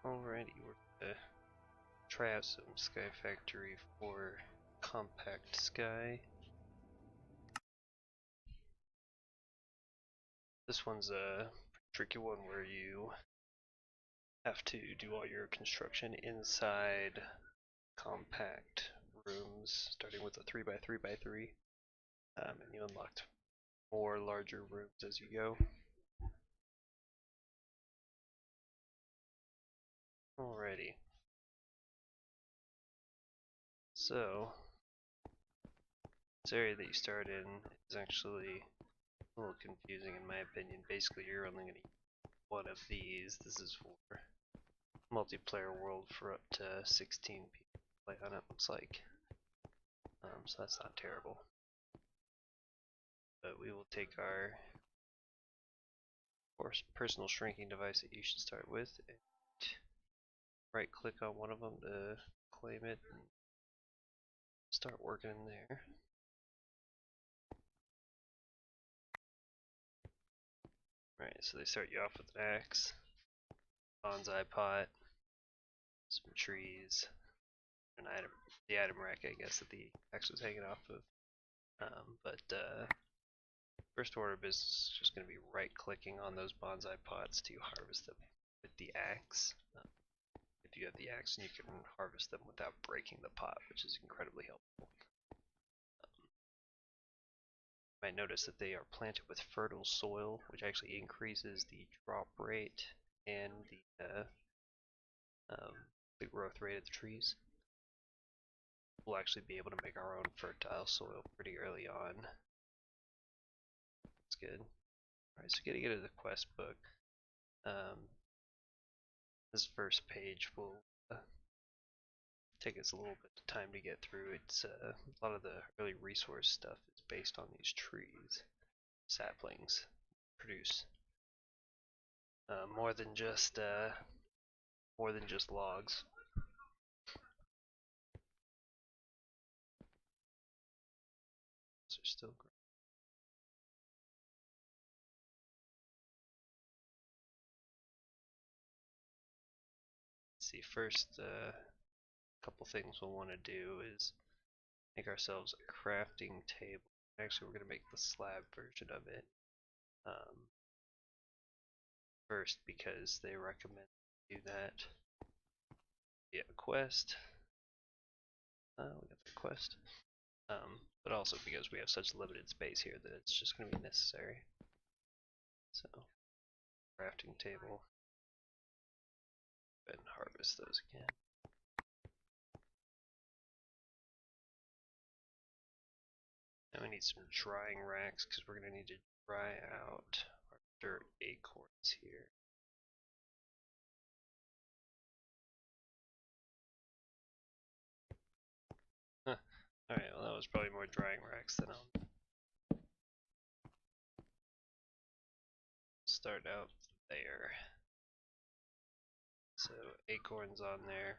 Alrighty, we're gonna try out some Skyfactory for Compact Sky. This one's a tricky one where you have to do all your construction inside compact rooms, starting with a 3x3x3, and you unlock more larger rooms as you go. Alrighty. So, this area that you start in is actually a little confusing in my opinion. Basically, you're only going to use one of these. This is for multiplayer world for up to 16 people play on it, looks like. So that's not terrible. But we will take our personal shrinking device that you should start with and right click on one of them to claim it and start working in there. Right, so they start you off with an axe, bonsai pot, some trees, an item, the item rack I guess that the axe was hanging off of. First order of business is just going to be right clicking on those bonsai pots to harvest them with the axe. If you have the axe, and you can harvest them without breaking the pot, which is incredibly helpful. You might notice that they are planted with fertile soil, which actually increases the drop rate and the growth rate of the trees. We'll actually be able to make our own fertile soil pretty early on. That's good. Alright, so getting into the quest book. This first page will take us a little bit of time to get through. It's a lot of the early resource stuff is based on these trees. Saplings produce more than just logs. Those are still growing. Let's see, first couple things we'll want to do is make ourselves a crafting table. Actually, we're going to make the slab version of it first because they recommend do that via a quest. We got the quest. But also because we have such limited space here that it's just going to be necessary. So, crafting table. Go ahead and harvest those again. And we need some drying racks because we're going to need to dry out our dirt acorns here. Huh. Alright, well that was probably more drying racks than I'll start out there. So acorns on there.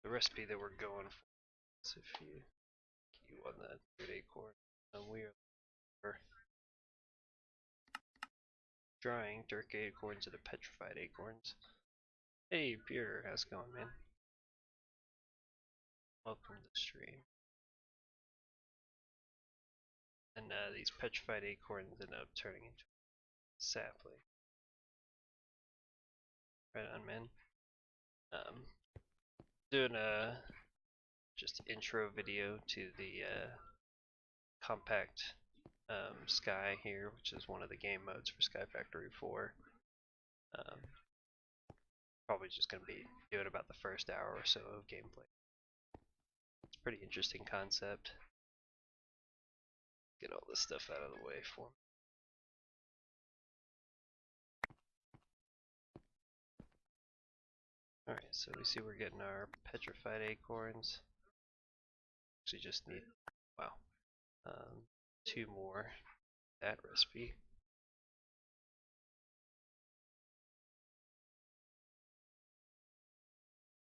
The recipe that we're going for is if you want that dirt acorn, we are drying dirt acorns into petrified acorns. Hey Peter, how's it going, man? Welcome to the stream. And these petrified acorns end up turning into a sapling. Right on, man. Doing a just intro video to the compact Sky here, which is one of the game modes for Skyfactory 4. Probably just going to be doing about the first hour or so of gameplay. It's a pretty interesting concept. Get all this stuff out of the way for me. Alright, so we see we're getting our petrified acorns. Actually just need, wow, 2 more. That recipe.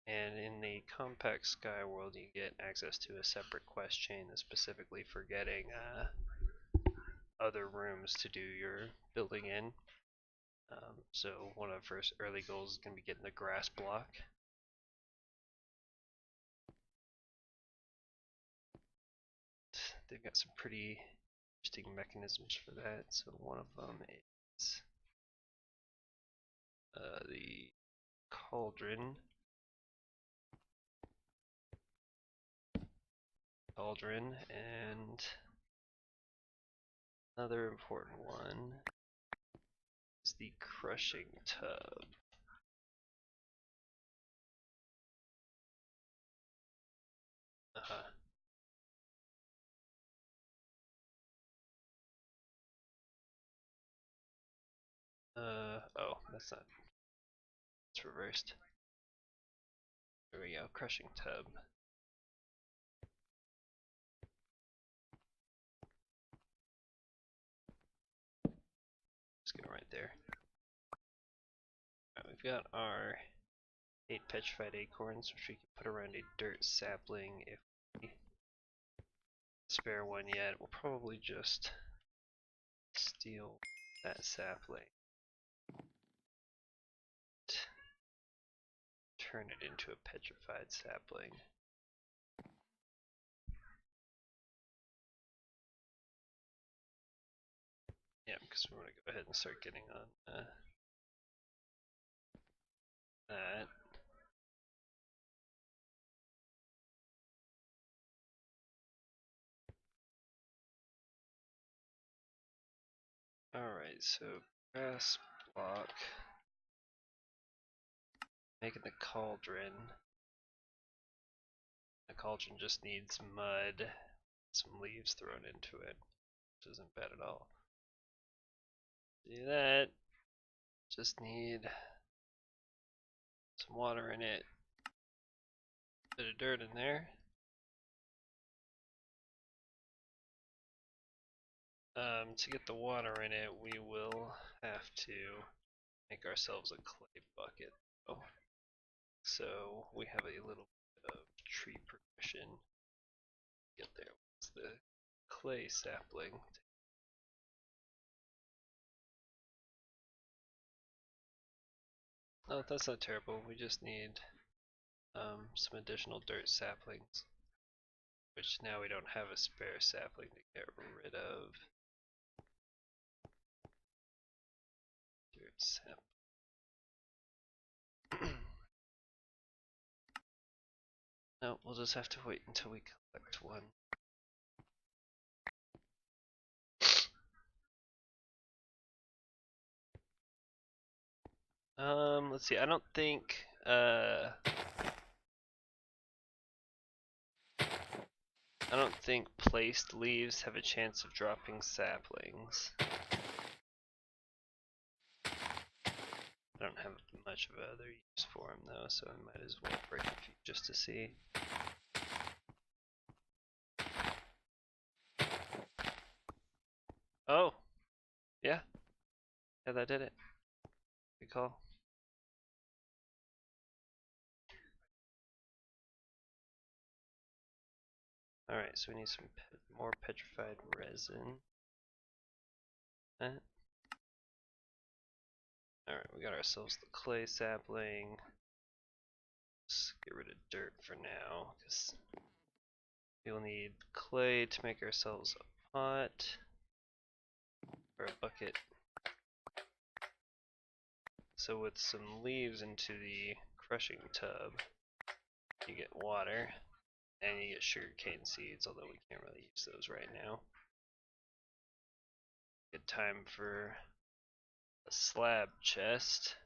And in the compact Sky world, you get access to a separate quest chain that's specifically for getting other rooms to do your building in. So one of the first early goals is going to be getting the grass block, they've got some pretty interesting mechanisms for that. So one of them is the cauldron. And another important one is the crushing tub. Oh, that's not, it's reversed. There we go, crushing tub. Just go right there. Right, we've got our 8 petrified acorns, which we can put around a dirt sapling if we spare one yet. We'll probably just steal that sapling. Turn it into a petrified sapling. Yeah, because we want to go ahead and start getting on that. Alright, so grass block. Making the cauldron. The cauldron just needs mud, some leaves thrown into it, which isn't bad at all. Do that. Just need some water in it. Bit of dirt in there. To get the water in it, we will have to make ourselves a clay bucket. Oh. So we have a little bit of tree progression. Get there. What's the clay sapling? Oh, that's not terrible. We just need some additional dirt saplings, which now we don't have a spare sapling to get rid of. Dirt sapling. No, we'll just have to wait until we collect one. Let's see. I don't think placed leaves have a chance of dropping saplings. I don't have much of other use for them though, so I might as well break a few just to see. Oh, yeah, that did it. Good call. Alright, so we need some more petrified resin. Alright, we got ourselves the clay sapling. Let's get rid of dirt for now, because we'll need clay to make ourselves a pot, or a bucket. So with some leaves into the crushing tub, you get water, and you get sugarcane seeds, although we can't really use those right now. Good time for a slab chest.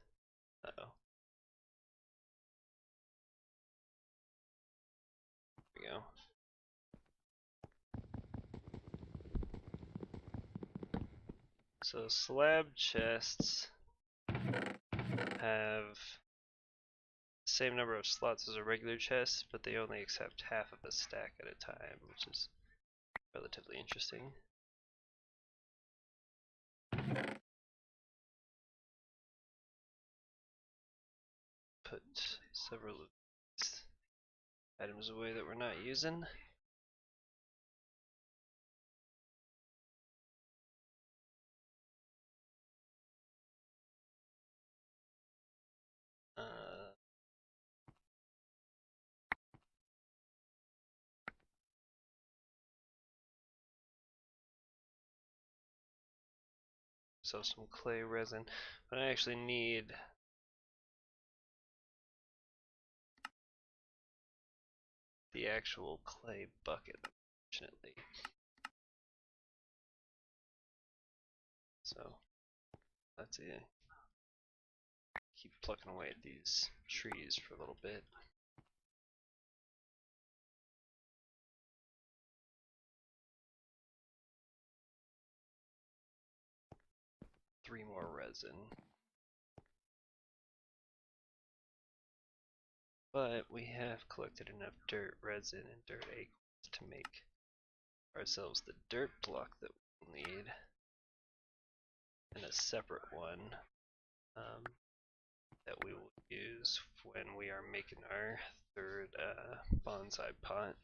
Uh-oh. There we go. So slab chests have the same number of slots as a regular chest, but they only accept half of a stack at a time, which is relatively interesting. Put several of these items away that we're not using. myself some clay resin, but I actually need the actual clay bucket, unfortunately. So let's see. Keep plucking away at these trees for a little bit. Three more resin. But we have collected enough dirt resin and dirt acorns to make ourselves the dirt block that we'll need, and a separate one that we will use when we are making our third bonsai pot.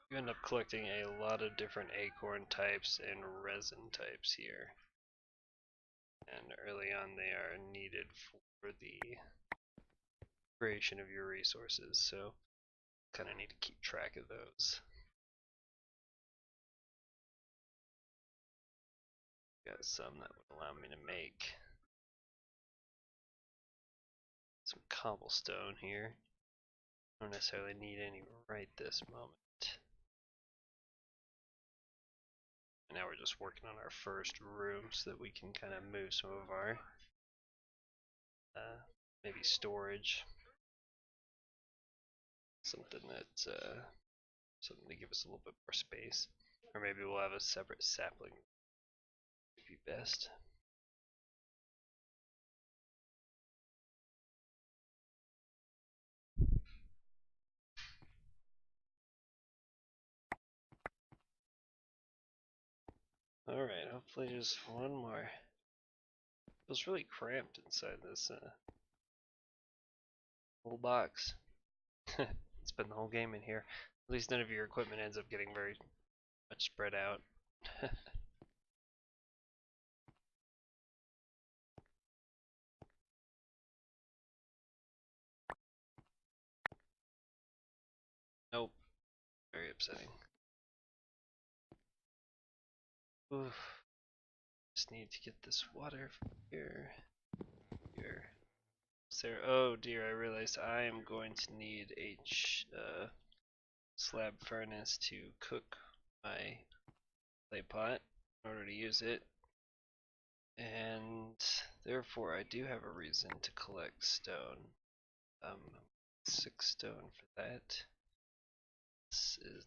You end up collecting a lot of different acorn types and resin types here. And early on they are needed for the creation of your resources, so kind of need to keep track of those. Got some that would allow me to make some cobblestone here. Don't necessarily need any right this moment. And now we're just working on our first room so that we can kind of move some of our maybe storage, something that something to give us a little bit more space, or maybe we'll have a separate sapling. Would be best. Alright, hopefully just one more. Feels really cramped inside this little box. Spend the whole game in here. At least none of your equipment ends up getting very much spread out. Nope. Very upsetting. Oof. Just need to get this water from here. Here. Sarah, oh dear, I realized I am going to need a slab furnace to cook my clay pot in order to use it. And therefore I do have a reason to collect stone. 6 stone for that. This is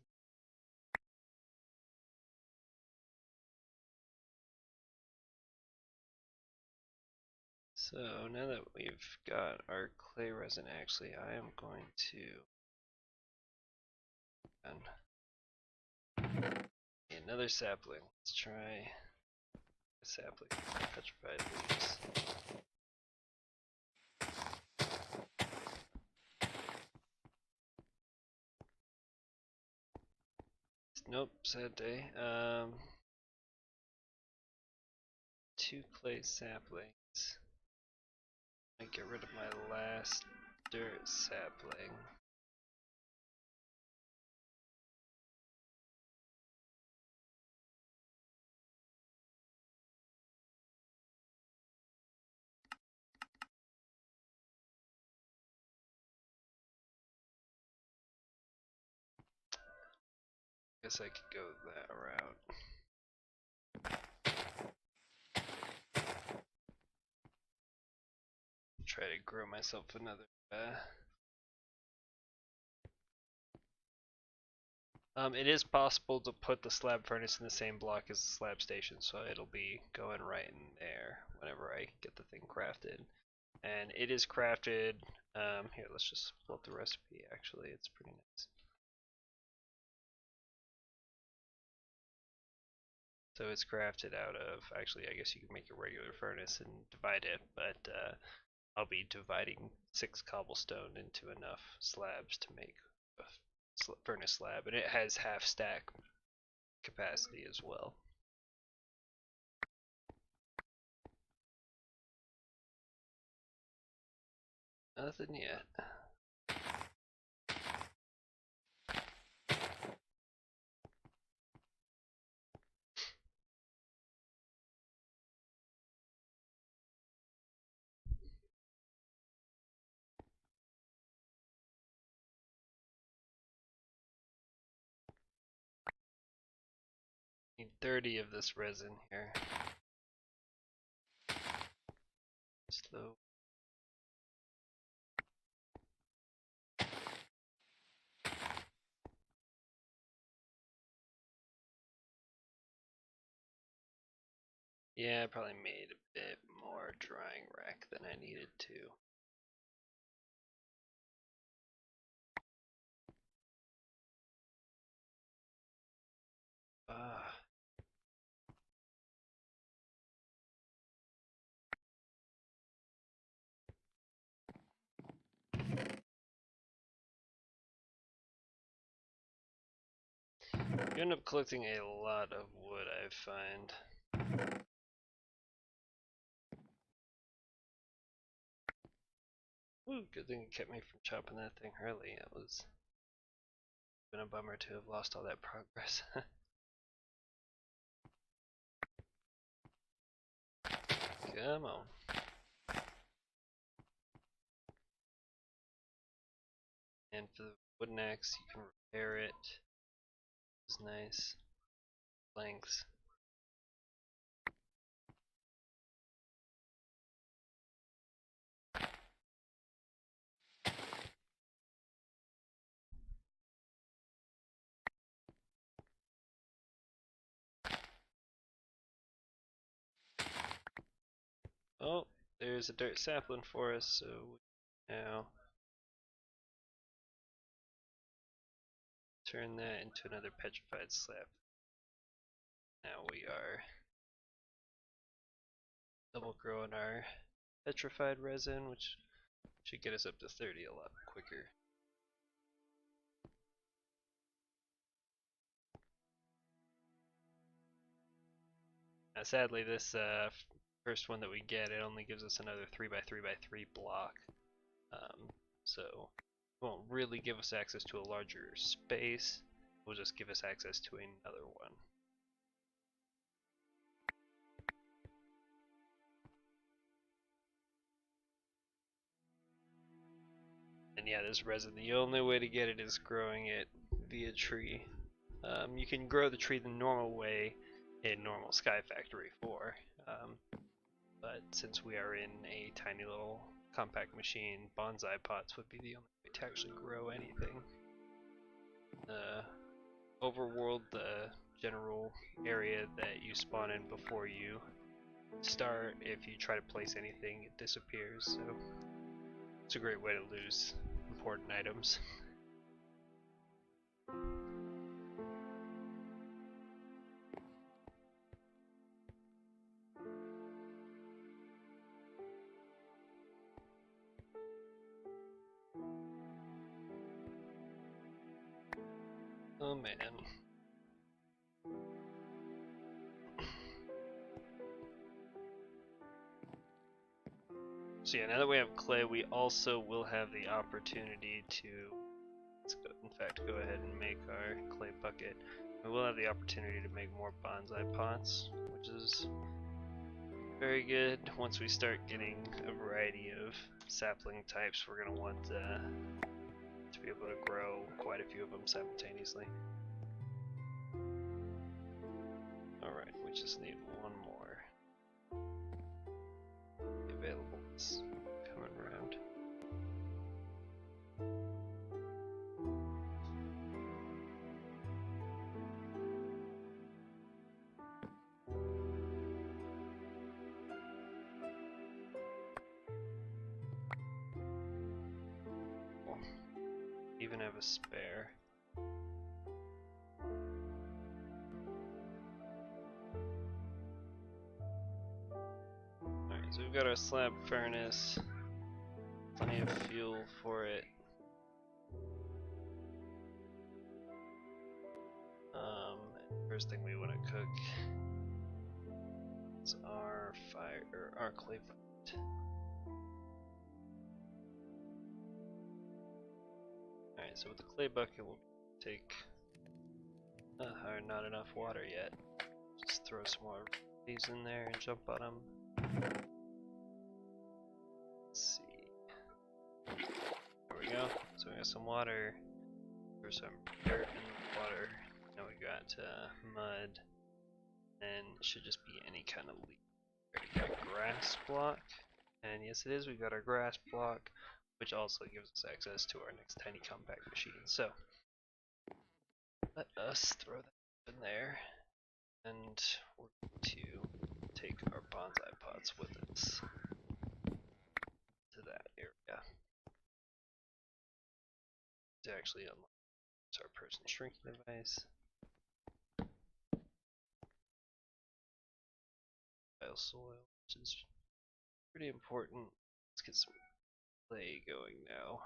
so now that we've got our clay resin, actually I am going to another sapling. Let's try a sapling petrified leaves. Nope, sad day. 2 clay saplings. I get rid of my last dirt sapling. Guess I could go that route. Try to grow myself another it is possible to put the slab furnace in the same block as the slab station, so it'll be going right in there whenever I get the thing crafted. And it is crafted, here, let's just pull up the recipe, actually, it's pretty nice. So it's crafted out of, actually I guess you could make a regular furnace and divide it, but I'll be dividing 6 cobblestone into enough slabs to make a furnace slab, and it has half stack capacity as well. Nothing yet. Need 30 of this resin here. Slow. Yeah, I probably made a bit more drying rack than I needed to. Ah. You end up collecting a lot of wood, I find. Ooh, good thing it kept me from chopping that thing early. It was been a bummer to have lost all that progress. Come on. And for the wooden axe, you can repair it. It's nice. Lengths. Oh, there's a dirt sapling for us, so now turn that into another petrified slab. Now we are double growing our petrified resin, which should get us up to 30 a lot quicker. Sadly, this first one that we get, it only gives us another 3x3x3 block. So it won't really give us access to a larger space. It will just give us access to another one. And yeah, this resin, the only way to get it is growing it via tree. You can grow the tree the normal way in normal Skyfactory 4, but since we are in a tiny little compact machine, bonsai pots would be the only way to actually grow anything. Overworld, the general area that you spawn in before you start, if you try to place anything, it disappears, so it's a great way to lose important items. Oh man. So yeah, now that we have clay, we also will have the opportunity to, let's go, in fact, go ahead and make our clay bucket. We will have the opportunity to make more bonsai pots, which is very good. Once we start getting a variety of sapling types, we're going to want to be able to grow quite a few of them simultaneously. Alright, we just need one more. Available is coming around. Even have a spare. Alright, so we've got our slab furnace, plenty of fuel for it. First thing we want to cook is our clay pot. so with the clay bucket, we'll take. Not enough water yet. Just throw some more of these in there and jump on them. Let's see. There we go. So we got some water. There's some dirt in the water. Now we got mud. And it should just be any kind of leaf. We got a grass block. And yes, it is. We've got our grass block, which also gives us access to our next tiny compact machine. So let us throw that in there. And we're going to take our bonsai pots with us to that area. To actually unlock our person shrinking device. Soil, which is pretty important. Let's get some clay going now.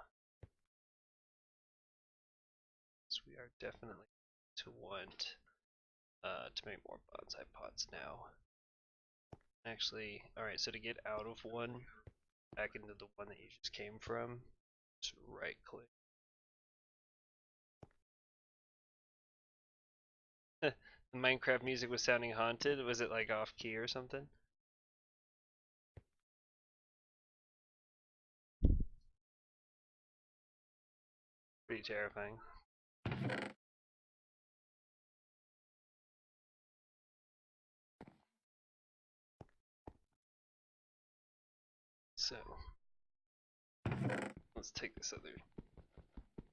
So we are definitely to want to make more bonsai pots now. Actually, alright, so to get out of one, back into the one that you just came from, just right click. The Minecraft music was sounding haunted. Was it like off key or something? Pretty terrifying. So, let's take this other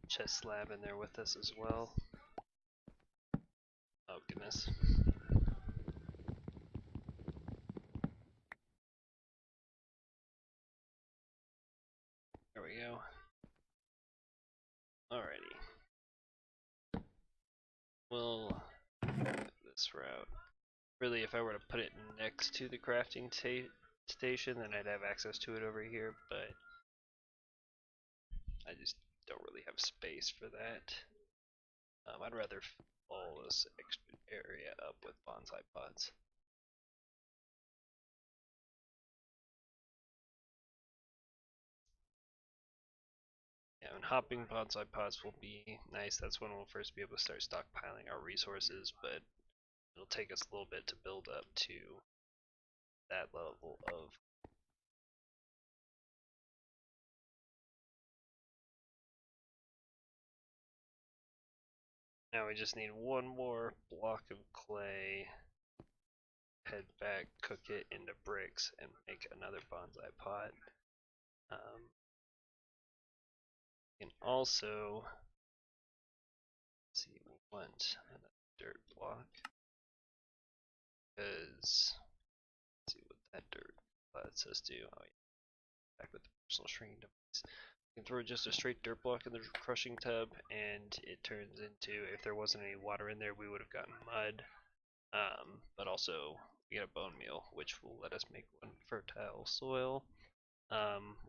chest slab in there with us as well. Oh goodness. There we go. Alrighty. We'll go this route. Really, if I were to put it next to the crafting station, then I'd have access to it over here, but I just don't really have space for that. I'd rather fill all this extra area up with bonsai pots. Yeah, and hopping bonsai pots will be nice. That's when we'll first be able to start stockpiling our resources, but it'll take us a little bit to build up to that level of. Now we just need one more block of clay, head back, cook it into bricks, and make another bonsai pot. We can also, let's see, we want another dirt block, because, let's see what that dirt lets us do. Oh yeah, back with the personal shrinking device. You can throw just a straight dirt block in the crushing tub, and it turns into, if there wasn't any water in there, we would have gotten mud. But also, we get a bone meal, which will let us make one fertile soil,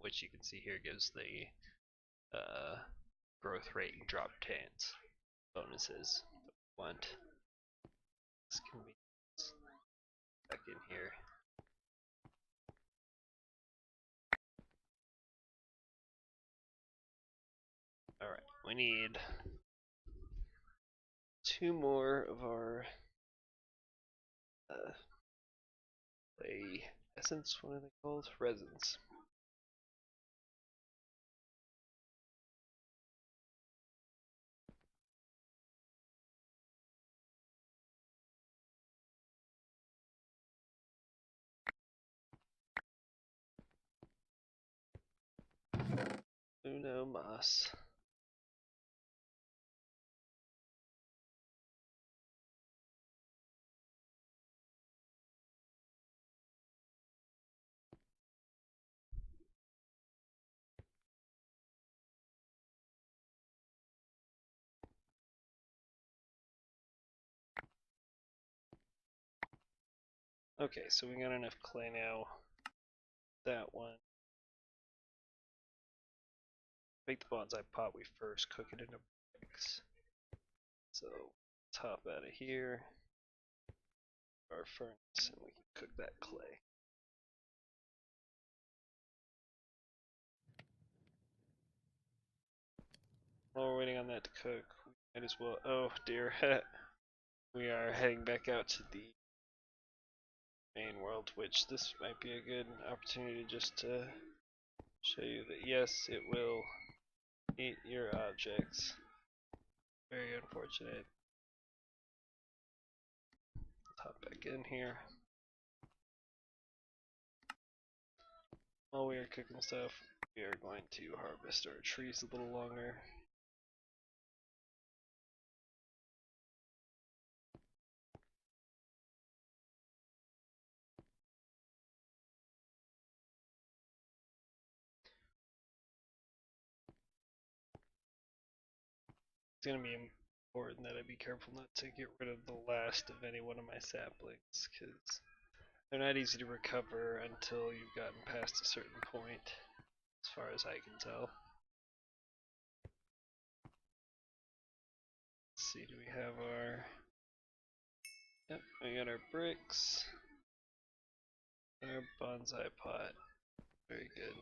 which you can see here gives the growth rate and drop chance bonuses that we want. This can be back in here. Alright, we need 2 more of our clay essence, what are they called? Resins. Uno mas. Okay, so we got enough clay now. That one. Make the bonsai pot, we first cook it into bricks. So, top out of here, our furnace, and we can cook that clay. While we're waiting on that to cook, we might as well. Oh dear, we are heading back out to the main world, which this might be a good opportunity just to show you that yes, it will eat your objects. Very unfortunate. Let's hop back in here. While we are cooking stuff, we are going to harvest our trees a little longer. It's going to be important that I be careful not to get rid of the last of any one of my saplings, because they're not easy to recover until you've gotten past a certain point, as far as I can tell. Let's see, do we have our... Yep, we got our bricks, our bonsai pot. Very good.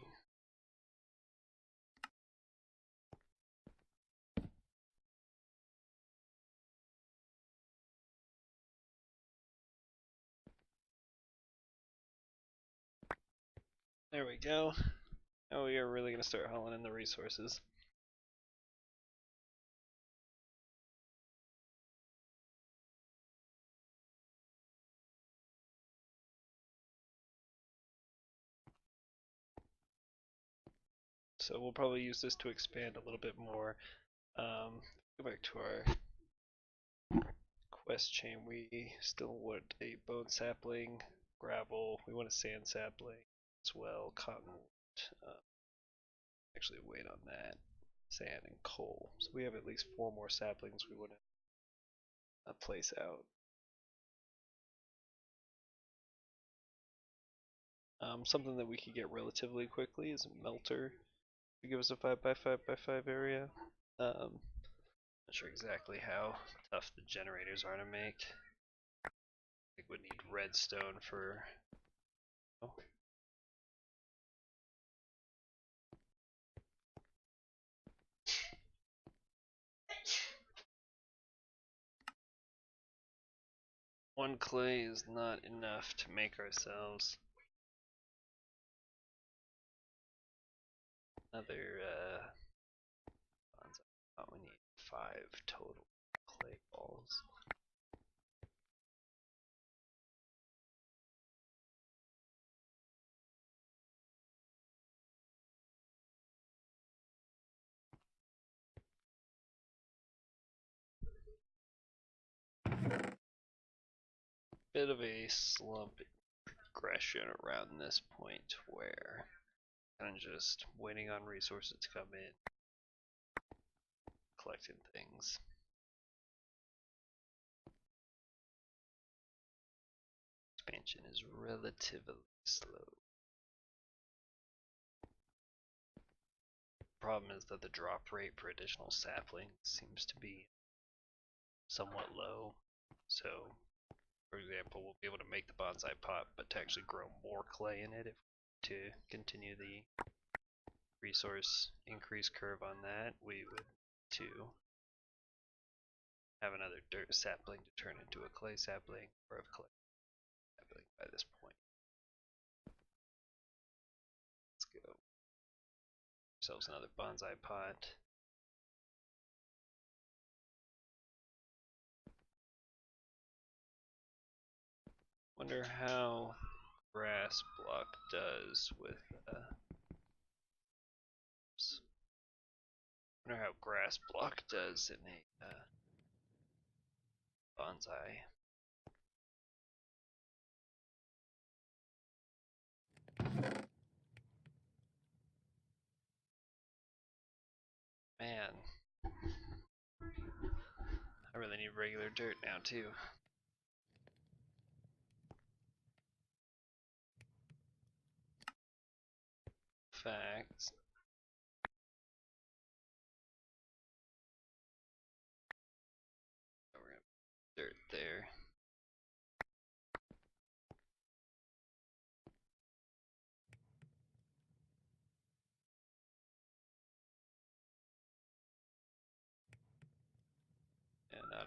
There we go. Now we are really going to start hauling in the resources. So we'll probably use this to expand a little bit more. Go back to our quest chain. We still want a bone sapling, gravel. We want a sand sapling as well, cottonwood. Actually, wait on that. Sand and coal. So we have at least 4 more saplings we want to place out. Something that we could get relatively quickly is a melter to give us a 5x5x5 area. Not sure exactly how tough the generators are to make. I think we need redstone for. Oh. One clay is not enough to make ourselves another. We need 5 total clay balls. Bit of a slump progression around this point where I'm just waiting on resources to come in, collecting things. Expansion is relatively slow. Problem is that the drop rate for additional saplings seems to be somewhat low. So, for example, we'll be able to make the bonsai pot, but to actually grow more clay in it, if to continue the resource increase curve on that, we would to have another dirt sapling to turn into a clay sapling, or a clay sapling by this point. Let's go. Ourselves another bonsai pot. Wonder how grass block does with wonder how grass block does in a bonsai. Man, I really need regular dirt now too. Facts. We're gonna put dirt there.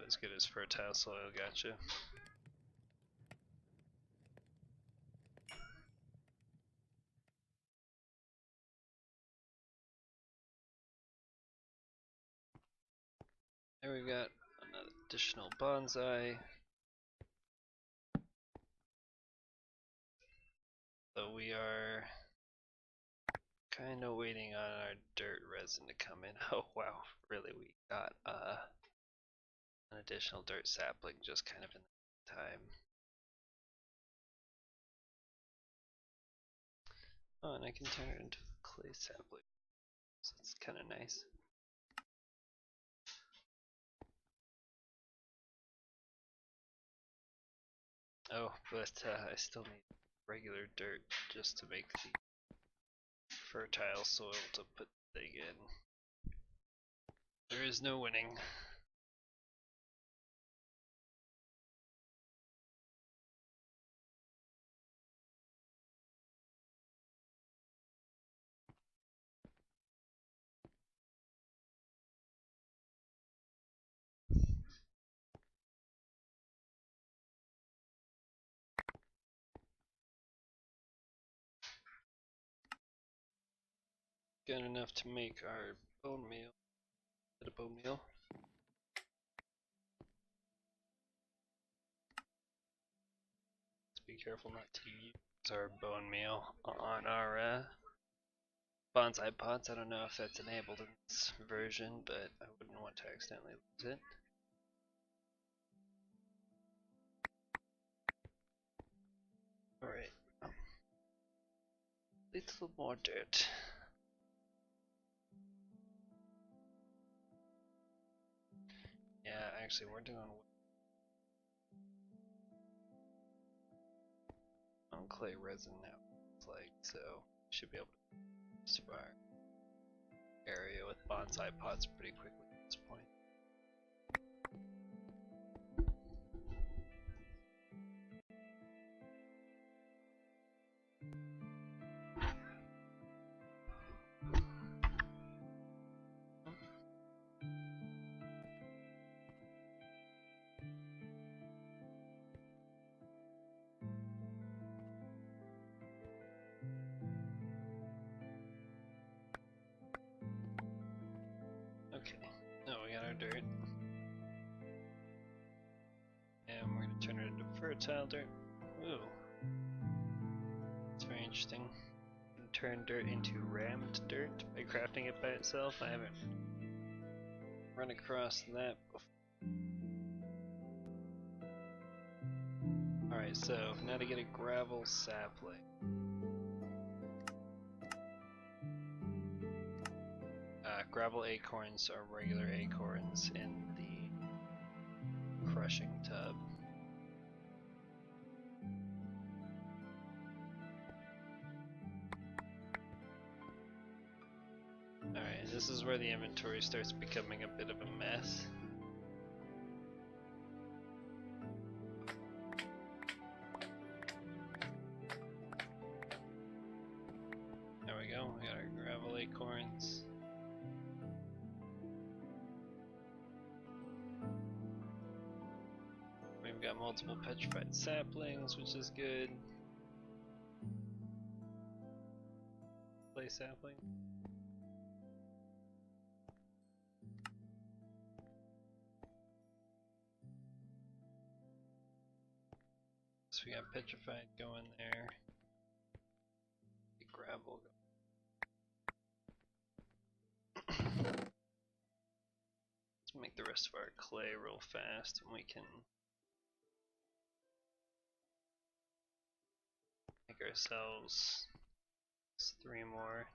as good as fertile soil, gotcha. There we've got another additional bonsai. So we are kind of waiting on our dirt resin to come in. Oh wow, really? We got an additional dirt sapling just kind of in time. Oh, and I can turn it into a clay sapling, so it's kind of nice. Oh, but I still need regular dirt just to make the fertile soil to put the thing in. There is no winning. Got enough to make our bone meal. Is it a bone meal? Let's be careful not to use our bone meal on our bonsai pots. I don't know if that's enabled in this version, but I wouldn't want to accidentally lose it. Alright. Little more dirt. Yeah, actually we're doing on clay resin now, it's like, so should be able to spire area with bonsai pots pretty quickly at this point. Okay, now we got our dirt. And we're going to turn it into fertile dirt. Ooh. That's very interesting. Turn dirt into rammed dirt by crafting it by itself. I haven't run across that before. Alright, so now to get a gravel sapling. Gravel acorns are regular acorns in the crushing tub. Alright, this is where the inventory starts becoming a bit of a mess. There we go, we got our gravel acorns. We've got multiple petrified saplings, which is good. Clay sapling. So we got petrified going there. Get gravel going. Let's make the rest of our clay real fast and we can make ourselves 3 more.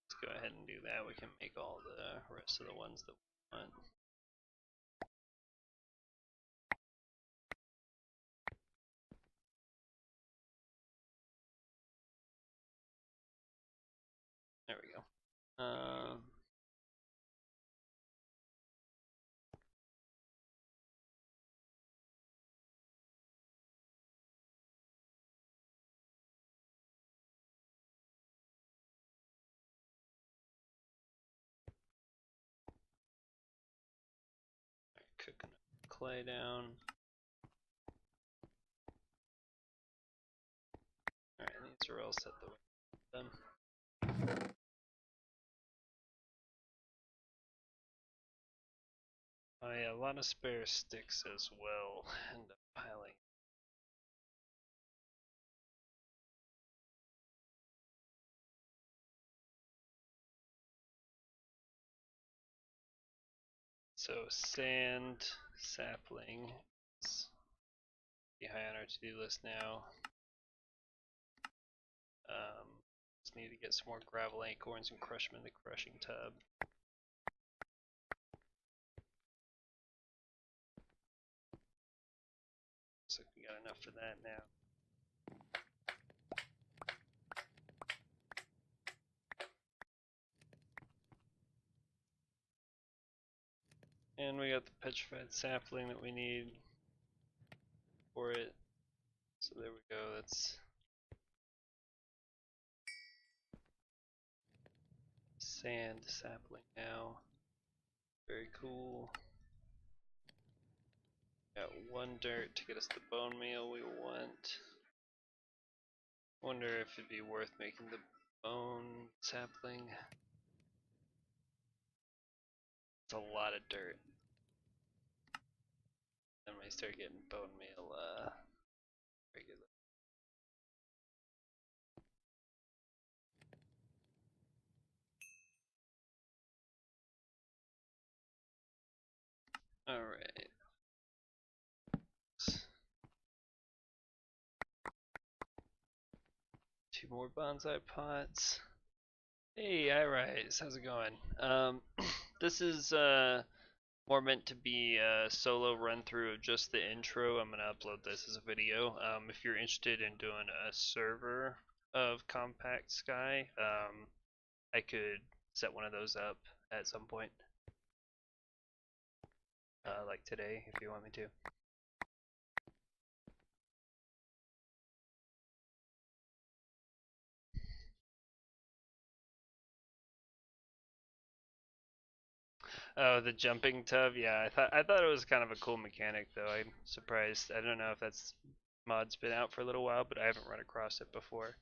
Let's go ahead and do that. We can make all the rest of the ones that we want. There we go. clay down. Alright, these are all set the way them. Oh yeah, a lot of spare sticks as well. End up piling. So sand, sapling is be high on our to-do list now. Just need to get some more gravel acorns and crush them in the crushing tub. Looks like we got enough for that now. And we got the petrified sapling that we need for it. So there we go, that's sand sapling now. Very cool. Got one dirt to get us the bone meal we want. Wonder if it'd be worth making the bone sapling. It's a lot of dirt. Then we start getting bone meal regular. Alright. 2 more bonsai pots. Hey, Irise, how's it going? This is more meant to be a solo run through of just the intro. I'm gonna upload this as a video. If you're interested in doing a server of Compact Sky, I could set one of those up at some point, like today, if you want me to. Oh, the jumping tub. Yeah, I thought it was kind of a cool mechanic, though. I'm surprised. I don't know if that's mod's been out for a little while, but I haven't run across it before.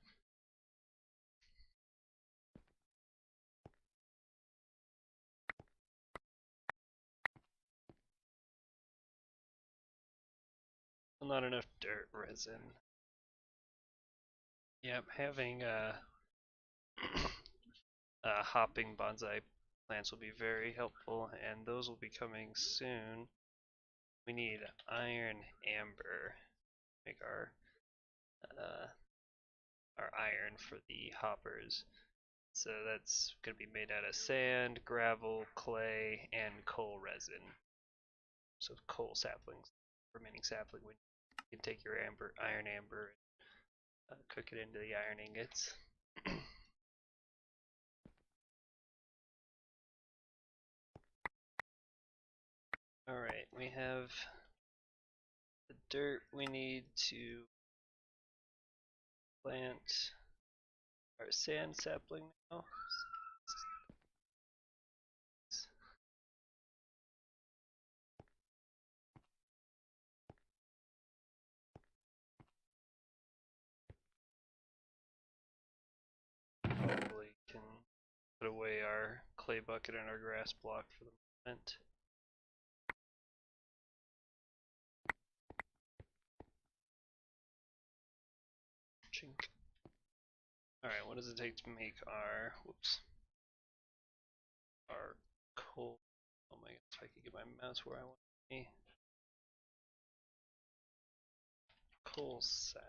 Not enough dirt resin. Yep, having hopping bonsai plants will be very helpful, and those will be coming soon. We need iron amber to make our iron for the hoppers. So that's going to be made out of sand, gravel, clay, and coal resin. So coal saplings, remaining sapling, you can take your iron amber, and cook it into the iron ingots. Alright, we have the dirt we need to plant our sand sapling now. Hopefully can put away our clay bucket and our grass block for the moment. Chink. Alright, what does it take to make our our coal? Oh my god, if I could get my mouse where I want it to be. Coal sap.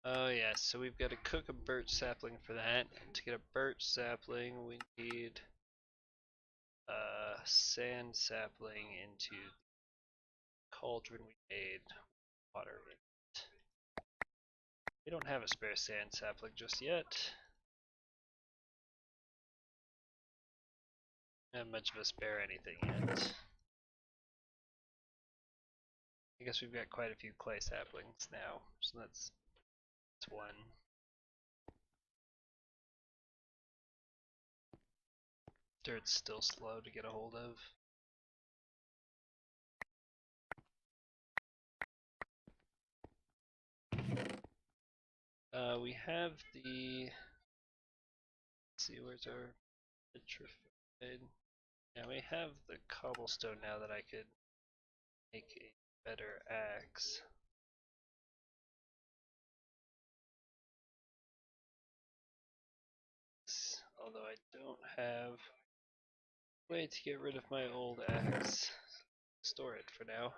Oh yes, so we've got to cook a birch sapling for that. And to get a birch sapling, we need sand sapling into the cauldron we made water in it. We don't have a spare sand sapling just yet. Not much of a spare anything yet. I guess we've got quite a few clay saplings now, so that's one. Dirt's still slow to get a hold of. We have the. Let's see, where's our vitrified? Yeah, we have the cobblestone now that I could make a better axe. Although I don't have a way to get rid of my old axe. Store it for now.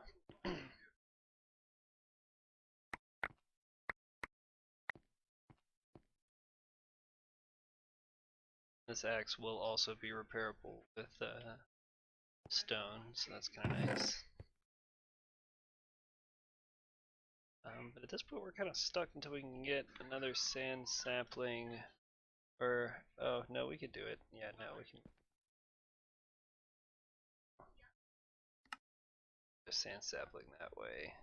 This axe will also be repairable with stone, so that's kind of nice. But at this point we're kind of stuck until we can get another sand sapling, or, oh no, we could do it. Yeah, no, we can. A sand sapling that way.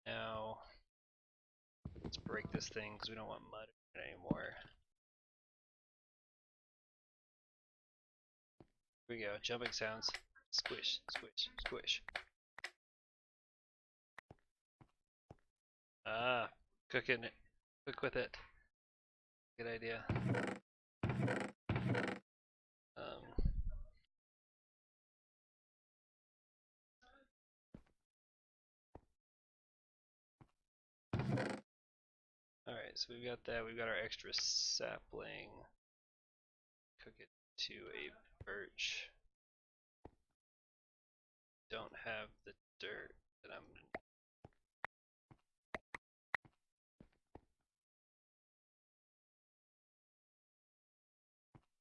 Now, let's break this thing because we don't want mud anymore. Here we go, jumping sounds. Squish, squish, squish. Ah, cooking it. Cook with it. Good idea. Alright, so we've got that. We've got our extra sapling. Cook it to a birch. Don't have the dirt that I'm.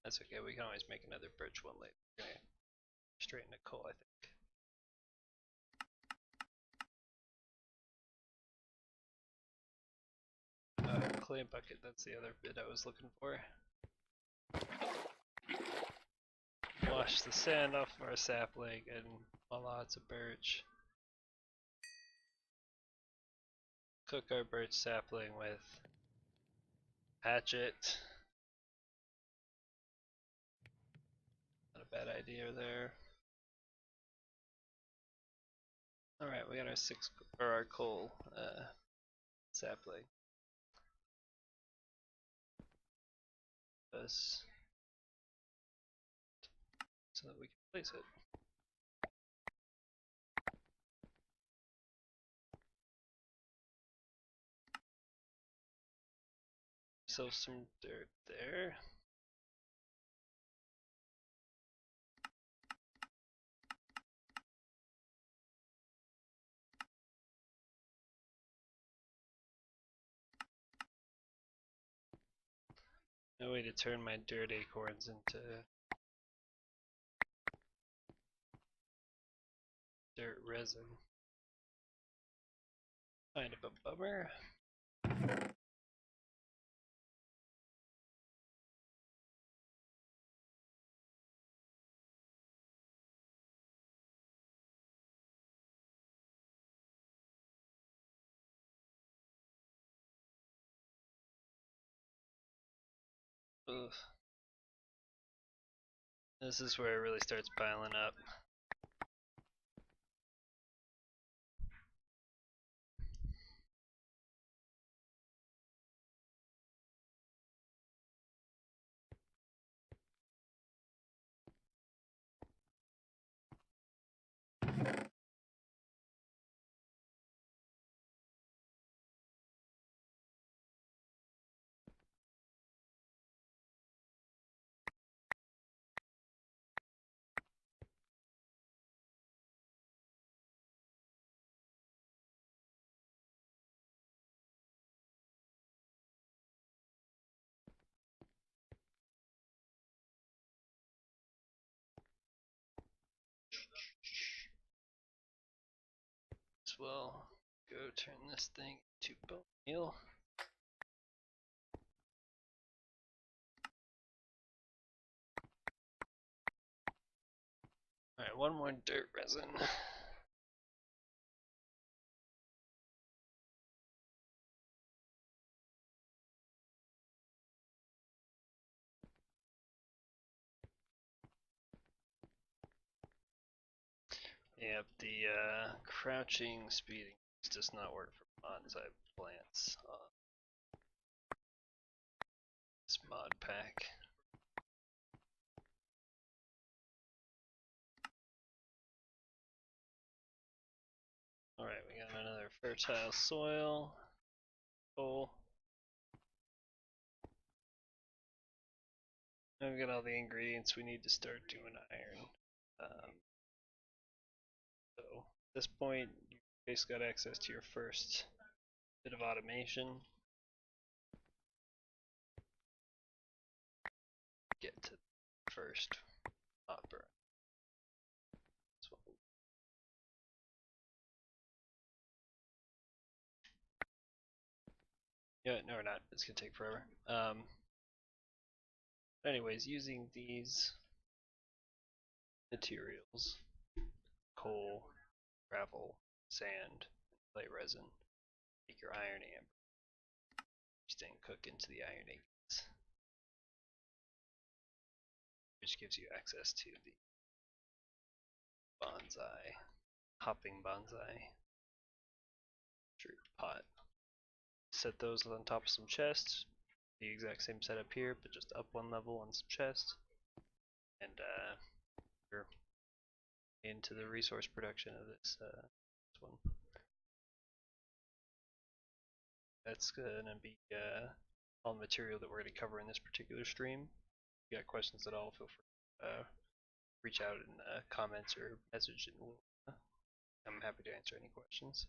That's okay, we can always make another birch one later. We're gonna straighten the coal, I think. Clay bucket, that's the other bit I was looking for. Wash the sand off of our sapling, and voila, it's a birch. Cook our birch sapling with hatchet. Not a bad idea there. Alright, we got our coal sapling. This so that we can place it. So some dirt there. No way to turn my dirt acorns into dirt resin. Kind of a bummer. Ugh. This is where it really starts piling up. As well, go turn this thing into bone meal. Alright, one more dirt resin. Yep, the crouching speeding does not work for bonsai plants on this mod pack. Alright, we got another fertile soil. Coal. Now we've got all the ingredients we need to start doing iron. So at this point, you basically got access to your first bit of automation. Get to the first hopper. Yeah, no, we're not. It's gonna take forever. Anyways, using these materials, coal, gravel, sand, clay resin, make your iron amber, which then cook into the iron ingots, which gives you access to the bonsai, hopping bonsai fruit pot. Set those on top of some chests. The exact same setup here, but just up one level on some chests, and you're into the resource production of this one. That's gonna be all the material that we're gonna cover in this particular stream. If you got questions at all, feel free to reach out in comments or message, and I'm happy to answer any questions.